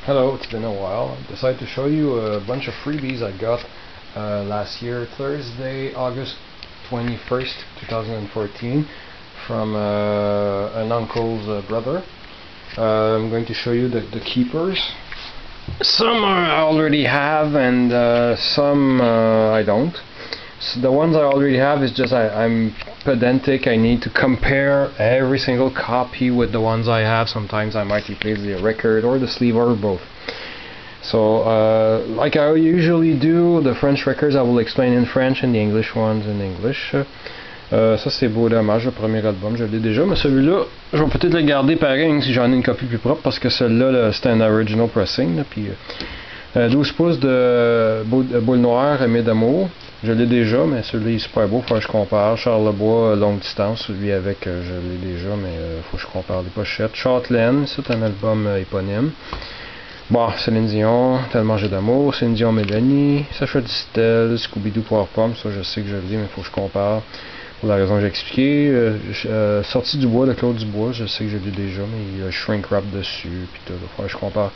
Hello, it's been a while. I decided to show you a bunch of freebies I got last year, Thursday, August 21st, 2014, from an uncle's brother. I'm going to show you the keepers. Some I already have, and some I don't. So the ones I already have is just I'm pedantic. I need to compare every single copy with the ones I have. Sometimes I might replace the record or the sleeve or both. So like I usually do, the French records I will explain in French and the English ones in English. Ça c'est Beau Dommage, le premier album, je l'ai déjà, mais celui-là, je vais peut-être le garder pareil si j'en ai une copie plus propre, parce que celui-là, c'était un original pressing, là, puis 12 pouces de boule noire, Aimé d'amour, je l'ai déjà, mais celui-là est super beau, faut que je compare. Charles Lebois, longue distance, celui avec, je l'ai déjà, mais faut que je compare les pochettes. Châtelaine, c'est un album éponyme. Bon, Céline Dion, Tellement j'ai d'amour, Céline Dion, Mélanie, Sacha Distel, Scooby-Doo, Poire Pomme, ça je sais que je l'ai, mais faut que je compare. Pour la raison que j'ai expliqué, Sortie du bois de Claude Dubois, je sais que je l'ai déjà, mais il y a Shrink Wrap dessus, puis tout, il faut que je compare.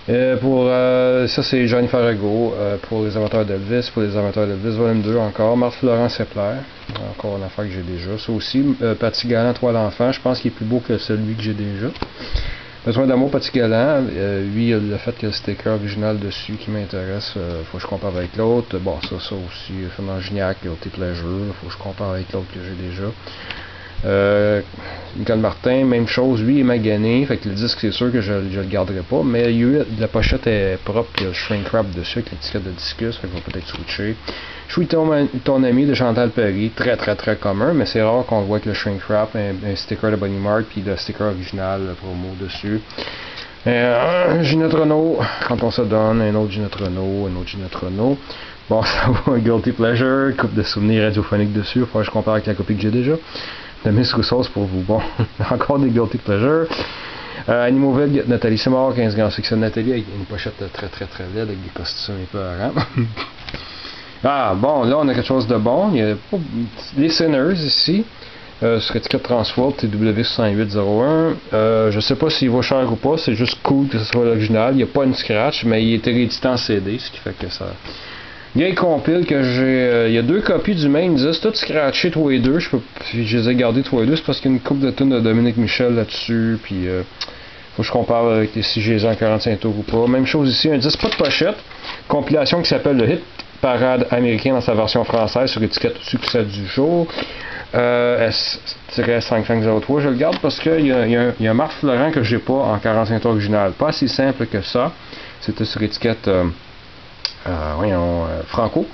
Ça c'est Johnny Farago, pour les amateurs d'Elvis, volume 2 encore, Marthe-Florent Sepler, encore une affaire que j'ai déjà, ça aussi, Paty Galland, Toi l'enfant, je pense qu'il est plus beau que celui que j'ai déjà. Besoin d'amour, Paty Galland, lui, le fait qu'il y a le sticker original dessus qui m'intéresse, faut que je compare avec l'autre. Bon, ça aussi, Fernand Gignac, Guilty Pleasure, faut que je compare avec l'autre que j'ai déjà. Nicole Martin, même chose, lui il est magané, fait que le disque c'est sûr que je le garderai pas, mais la pochette est propre, il y a le shrink wrap dessus avec l'étiquette de discus, fait qu'on va peut-être switcher. Je suis ton ami de Chantal Perry, très commun, mais c'est rare qu'on le voit avec le shrink wrap, un sticker de Bonnie Mark, puis le sticker original, le promo dessus. Ginette Renault, Quand on se donne, un autre Ginette Renault. Bon, ça va, un Guilty Pleasure, coupe de souvenirs radiophoniques dessus, il faut que je compare avec la copie que j'ai déjà. De Miss Roussos pour vous. Bon, encore des Guilty Pleasure. Animoville, Nathalie, c'est mort, 15 grands succès de Nathalie, avec une pochette très laide, avec des costumes épeurants. Ah, bon, là, on a quelque chose de bon. Il y a les Sinners ici, sur étiquette Transworld, TW6801. Je sais pas s'il vaut cher ou pas, c'est juste cool que ce soit l'original. Il n'y a pas une scratch, mais il est réédité en CD, ce qui fait que ça... Vieille compile que j'ai. Il y a deux copies du même disque, toutes scratchées tous les deux. Je les ai gardées tous les deux, c'est parce qu'il y a une coupe de tunes de Dominique Michel là-dessus. Puis faut que je compare avec si j'ai les en 45 tours ou pas. Même chose ici, un disque pas de pochette. Compilation qui s'appelle le Hit Parade américain dans sa version française sur étiquette Succès du jour. S-5503, je le garde parce qu'il y a un Marc Florent que j'ai pas en 45 tours original. Pas si simple que ça. C'était sur étiquette. Franco.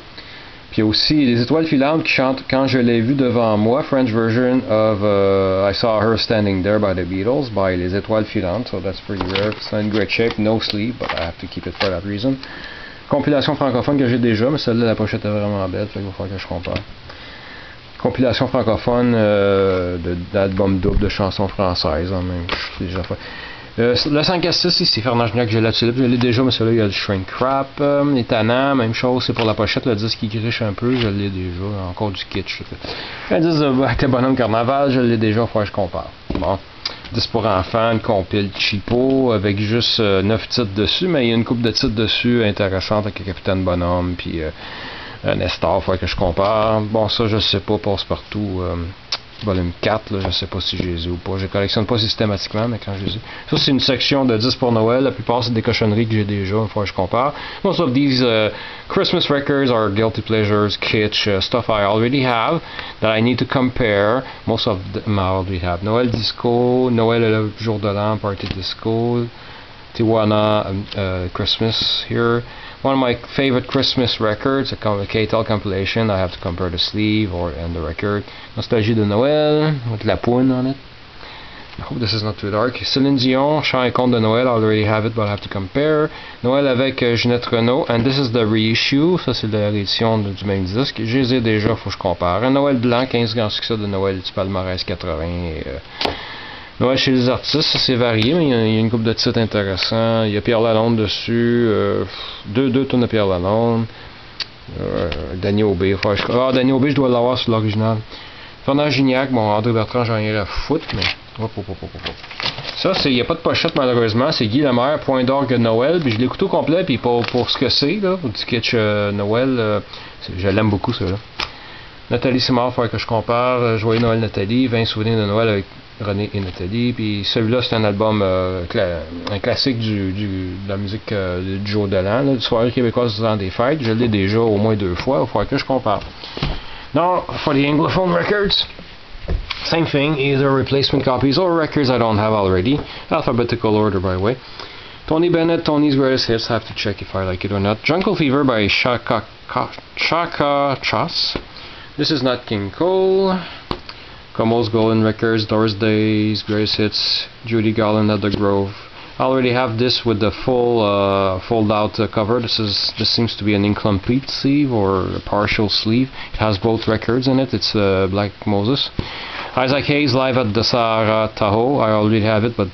Puis il y a aussi les étoiles filantes qui chantent Quand je l'ai vu devant moi, French version of I Saw Her Standing There by the Beatles, by les étoiles filantes, so that's pretty rare. It's not in great shape, no sleeve, but I have to keep it for that reason. Compilation francophone que j'ai déjà, mais celle-là, la pochette est vraiment belle, fait qu'il va falloir que je compare. Compilation francophone d'albums doubles de chansons françaises, hein, même, déjà fait. Le 5 à 6 ici, Fernand Gignac, j'ai la tulipe, je l'ai déjà, mais celui-là, il y a le shrink wrap. Les tannants, même chose, c'est pour la pochette, le disque qui griche un peu, je l'ai déjà, encore du kitsch. Un disque avec le bonhomme carnaval, je l'ai déjà, il faut que je compare. Bon, 10 pour enfants, une compile cheapo, avec juste 9 titres dessus, mais il y a une couple de titres dessus intéressante avec le Capitaine Bonhomme, puis Nestor, il faut que je compare. Bon, ça, je sais pas, passe partout. Volume 4, là, je sais pas si je les ai ou pas. Je collectionne pas systématiquement, mais quand je les ai. Ça, c'est une section de 10 pour Noël. La plupart, c'est des cochonneries que j'ai déjà, une fois que je compare. Most of these Christmas records are guilty pleasures, kitsch, stuff I already have that I need to compare. Most of them I already have. Noël Disco, Noël le jour de l'an, Party Disco, Tijuana Christmas here. One of my favorite Christmas records, a KTL compilation. I have to compare the sleeve and the record. Nostalgie de Noël, with La Poune on it. I hope this is not too dark. Céline Dion, Chant et Conte de Noël. I already have it, but I have to compare. Noël avec Ginette Renault. And this is the reissue. Ça, c'est la réédition du même disque. Je les ai déjà, faut que je compare. Un Noël blanc, 15 grands succès de Noël du palmarès 80. Noël chez les artistes, c'est varié, mais il y a une couple de titres intéressants. Il y a Pierre Lalonde dessus, deux tonnes de Pierre Lalonde, Daniel Aubé. Daniel Aubé, je dois l'avoir sur l'original. Fernand Gignac, bon, André Bertrand, j'en ai rien à foutre, mais Hop, hop, hop, hop, hop. Ça, il n'y a pas de pochette malheureusement, c'est Guy Lemaire, Point d'orgue de Noël, puis je l'ai écouté au complet, puis pour ce que c'est, là, du kitsch Noël, je l'aime beaucoup, ça, là. Nathalie c'est mort, il faudrait que je compare, Joyeux Noël Nathalie, 20 souvenirs de Noël avec René et Nathalie, puis celui-là, c'est un album, un classique de la musique du jour de l'an, de soirée québécoise durant des fêtes, je l'ai déjà au moins 2 fois, il faudrait que je compare. Now, for the Anglophone records, same thing, either replacement copies or records I don't have already. Alphabetical order, by the way. Tony Bennett, Tony's Greatest Hits, have to check if I like it or not. Jungle Fever by Chaka Chas. This is not King Cole. Como's Golden Records, Doris Day's Greatest Hits, Judy Garland at the Grove. I already have this with the full fold-out cover. This seems to be an incomplete sleeve or a partial sleeve. It has both records in it. It's Black Moses. Isaac Hayes live at the Sahara Tahoe. I already have it, but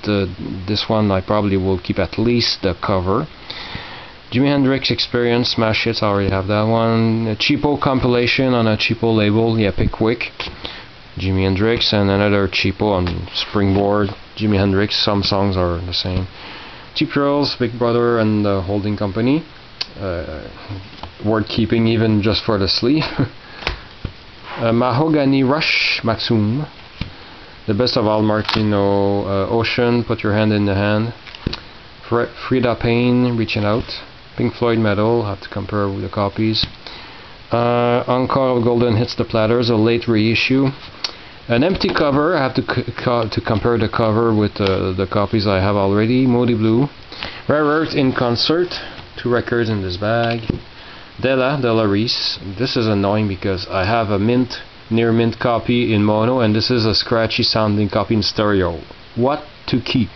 this one I probably will keep at least the cover. Jimi Hendrix Experience Smash Hits. I already have that one. A cheapo compilation on a cheapo label. Yeah, Pickwick. Jimi Hendrix, and another cheapo on Springboard. Jimi Hendrix. Some songs are the same. Cheap Girls, Big Brother, and the Holding Company. Word keeping even just for the sleeve. Mahogany Rush, Maxum. The Best of Al Martino, Ocean, Put Your Hand in the Hand. Frida Payne, Reaching Out. Pink Floyd Metal, have to compare with the copies. Encore of Golden Hits the Platters, a late reissue. An empty cover, I have to compare the cover with the copies I have already. Moody Blue. Rare Earth in Concert, 2 records in this bag. Della Reese. This is annoying because I have a near mint copy in mono, and this is a scratchy sounding copy in stereo. What to keep?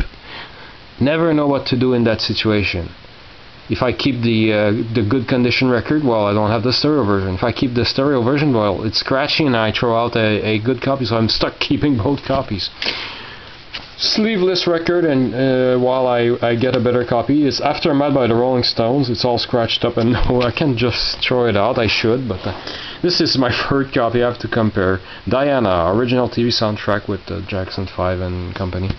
Never know what to do in that situation. If I keep the good condition record, well, I don't have the stereo version. If I keep the stereo version, well, it's scratchy and I throw out a good copy, so I'm stuck keeping both copies. Sleeveless record, and while I get a better copy, it's Aftermath by the Rolling Stones. It's all scratched up, and no, I can't just throw it out. I should, but this is my third copy. I have to compare. Diana, original TV soundtrack with Jackson 5 and company.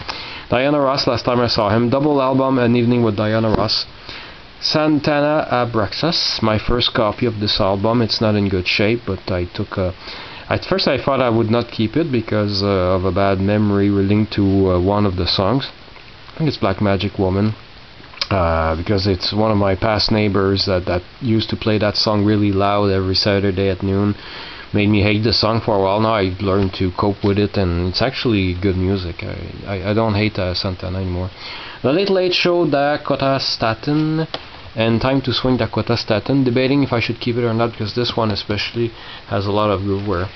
Diana Ross, last time I saw him. Double album, An Evening with Diana Ross. Santana Abraxas, my first copy of this album. It's not in good shape, but I took a... At first I thought I would not keep it because of a bad memory linked to one of the songs. I think it's Black Magic Woman, because it's one of my past neighbors that used to play that song really loud every Saturday at noon. Made me hate the song for a while. Now I learned to cope with it, and it's actually good music. I don't hate Santana anymore. The Late Late Show, Dakota Staten, and Time to Swing, Dakota Staten. Debating if I should keep it or not, because this one especially has a lot of groove wear.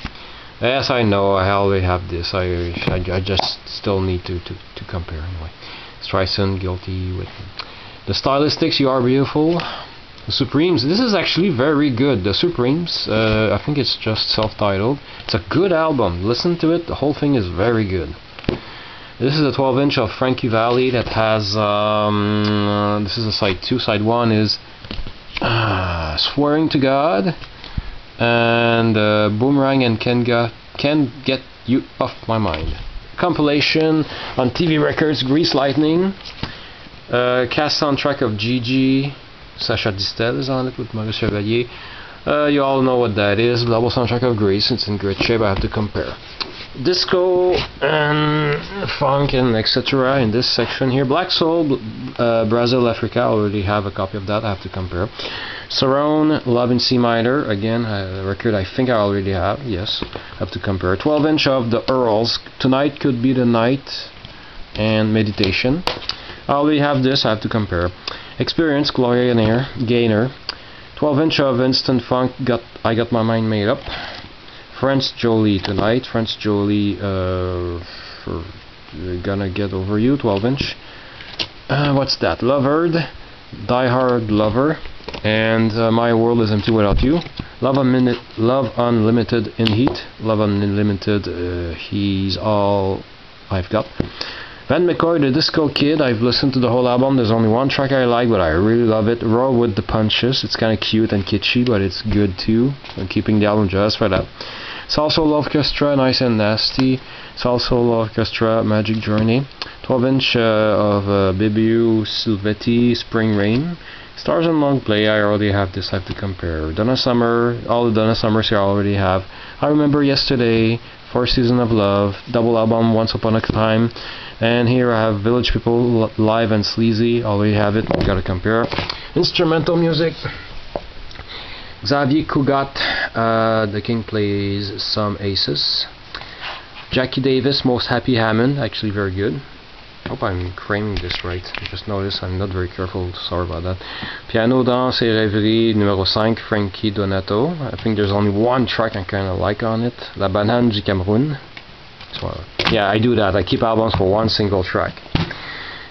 Yes, I know, I already have this. I just still need to compare anyway. Streisand, Guilty with the Stylistics, You Are Beautiful. The Supremes, this is actually very good. The Supremes, I think it's just self-titled. It's a good album. Listen to it, the whole thing is very good. This is a 12-inch of Frankie Valli that has, this is a side 2. Side 1 is Swearing to God, and Boomerang and Can't Get You Off My Mind. Compilation on TV Records, Grease Lightning. Cast soundtrack of Gigi. Sacha Distel is on it with Maurice Chevalier. You all know what that is. Double soundtrack of Grease. It's in great shape. I have to compare. Disco and funk and etc. in this section here. Black Soul, Brazil, Africa. I already have a copy of that. I have to compare. Cerrone, Love in C minor. Again, a record I think I already have. Yes, I have to compare. 12-inch of the Earls. Tonight Could Be the Night and Meditation. I already have this. I have to compare. Experience, Gloria Gaynor. 12-inch of Instant Funk. I Got My Mind Made Up. French Jolie tonight. French Jolie for Gonna Get Over You, 12-inch. What's that? Lovered, Die Hard Lover, and My World Is Empty Without You. Love Unlimited in Heat. Love Unlimited, He's All I've Got. Van McCoy, The Disco Kid. I've listened to the whole album. There's only one track I like, but I really love it. Raw with the Punches. It's kind of cute and kitschy, but it's good too. I'm keeping the album just for that. Salsa Orchestra, Nice and Nasty. Salsa Orchestra, Magic Journey. 12-inch of Bibiu Silvetti, Spring Rain. Stars and Long Play, I already have this, I have to compare. Donna Summer, all the Donna Summers here I already have. I Remember Yesterday, For Season of Love, double album, Once Upon a Time. And here I have Village People, Live and Sleazy, already have it, gotta compare. Instrumental music. Xavier Cugat, The King Plays Some Aces. Jackie Davis, Most Happy Hammond, actually very good. Hope I'm framing this right. I just noticed I'm not very careful, sorry about that. Piano Danse et Rêverie, numéro 5, Frankie Donato. I think there's only one track I kinda like on it. La Banane du Cameroun. So, yeah, I do that. I keep albums for one single track.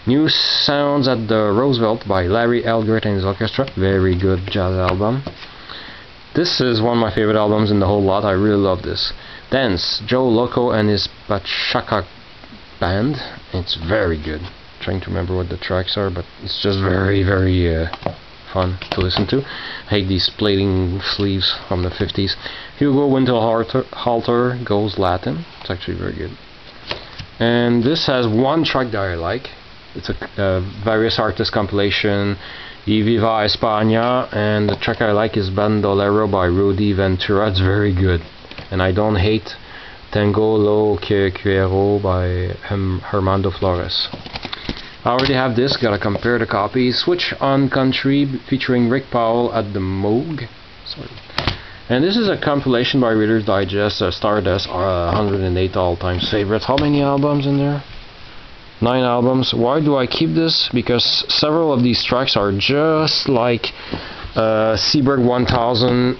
New Sounds at the Roosevelt by Larry Elgert and his orchestra. Very good jazz album. This is one of my favorite albums in the whole lot. I really love this. Dance, Joe Loco and his Bachata Band. It's very good. I'm trying to remember what the tracks are, but it's just very, very fun to listen to. I hate these plating sleeves from the 50s. Hugo Winterhalter Goes Latin. It's actually very good. And this has one track that I like. It's a various artist compilation, Y Viva España, and the track I like is Bandolero by Rudy Ventura. It's very good. And I don't hate Tengo Lo Quiero by Hermando Flores. I already have this, gotta compare the copies. Switch on Country featuring Rick Powell at the Moog. Sorry. And this is a compilation by Reader's Digest, Stardust, 108 all-time favorites. How many albums in there? 9 albums. Why do I keep this? Because several of these tracks are just like Seberg 1000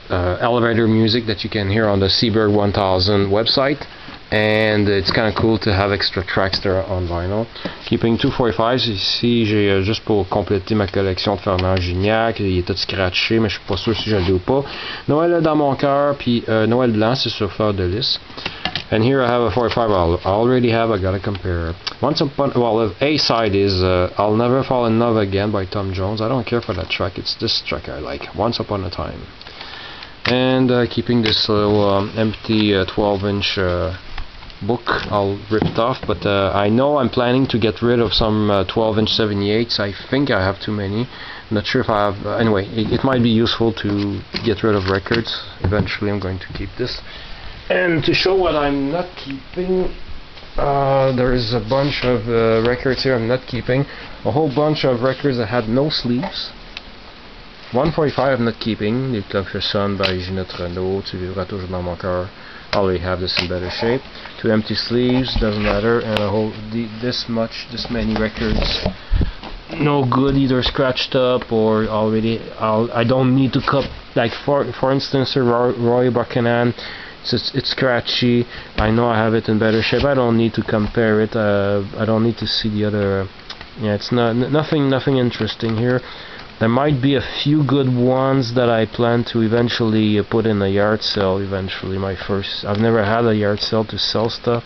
elevator music that you can hear on the Seberg 1000 website, and it's kind of cool to have extra tracks there on vinyl. Keeping 245s, ici j'ai juste pour compléter ma collection de Fernand Gignac, il est tout scratché mais je suis pas sûr si je l'ai ou pas. Noël dans mon cœur, puis Noël blanc c'est sur Fleur de Lys. And here I have a 45 I already have, I gotta compare. Once upon, well, the A side is I'll Never Fall in Love Again by Tom Jones. I don't care for that track, it's this track I like, Once Upon a Time. And keeping this little empty 12-inch book all ripped off, but I know I'm planning to get rid of some 12-inch 78s. I think I have too many. I'm not sure if I have. Anyway, it might be useful to get rid of records. Eventually I'm going to keep this. And to show what I'm not keeping, there is a bunch of records here I'm not keeping. A whole bunch of records that had no sleeves. 145 I'm not keeping. Les Clock Son by Ginette Renault. Tu vivras toujours dans mon cœur. I already have this in better shape. 2 empty sleeves, doesn't matter. And a whole this many records, no good, either scratched up or already. I don't need to cut. Like for instance, Roy Buchanan. It's scratchy. I know I have it in better shape. I don't need to compare it. I don't need to see the other. Yeah, it's nothing interesting here. There might be a few good ones that I plan to eventually put in a yard sale. Eventually, I've never had a yard sale to sell stuff.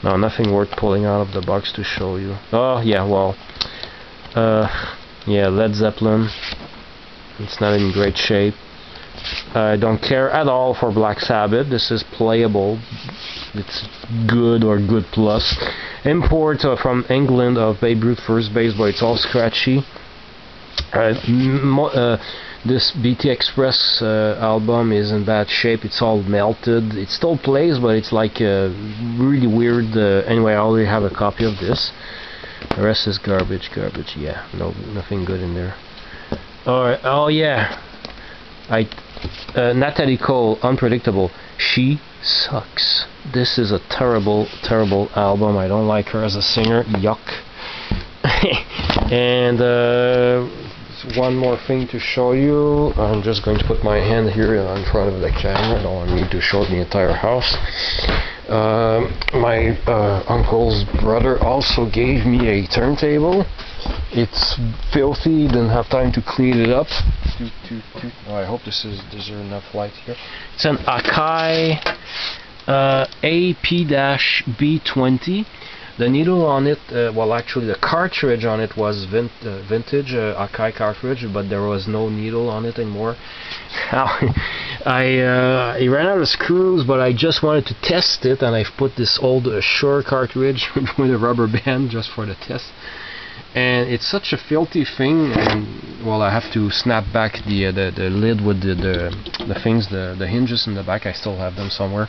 No, nothing worth pulling out of the box to show you. Oh yeah, well, yeah, Led Zeppelin. It's not in great shape. I don't care at all for Black Sabbath. This is playable. It's good or good plus. Import from England of Babe Ruth First Base, but it's all scratchy. This BT Express album is in bad shape. It's all melted. It still plays, but it's like really weird. Anyway, I already have a copy of this. The rest is garbage. Yeah, nothing good in there. Alright. Oh yeah. Natalie Cole, Unpredictable. She sucks. This is a terrible album. I don't like her as a singer. Yuck. And one more thing to show you. I'm just going to put my hand here in front of the camera. I don't need to show the entire house. My uncle's brother also gave me a turntable. It's filthy, didn't have time to clean it up. Oh, I hope there's enough light here. It's an Akai AP-B20. The needle on it, well actually the cartridge on it was vintage Akai cartridge, but there was no needle on it anymore. I ran out of screws, but I just wanted to test it, and I've put this old Shure cartridge with a rubber band just for the test. And it's such a filthy thing, and well, I have to snap back the lid with the things, the hinges in the back. I still have them somewhere,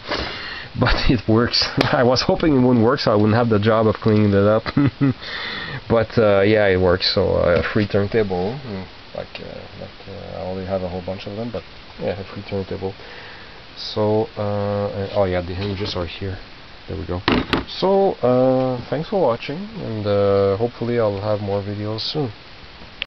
but it works. I was hoping it wouldn't work, so I wouldn't have the job of cleaning it up. But yeah, it works. So a free turntable, I only have a whole bunch of them, but yeah, a free turntable. So oh yeah, the hinges are here. There we go. So thanks for watching, and hopefully I'll have more videos soon.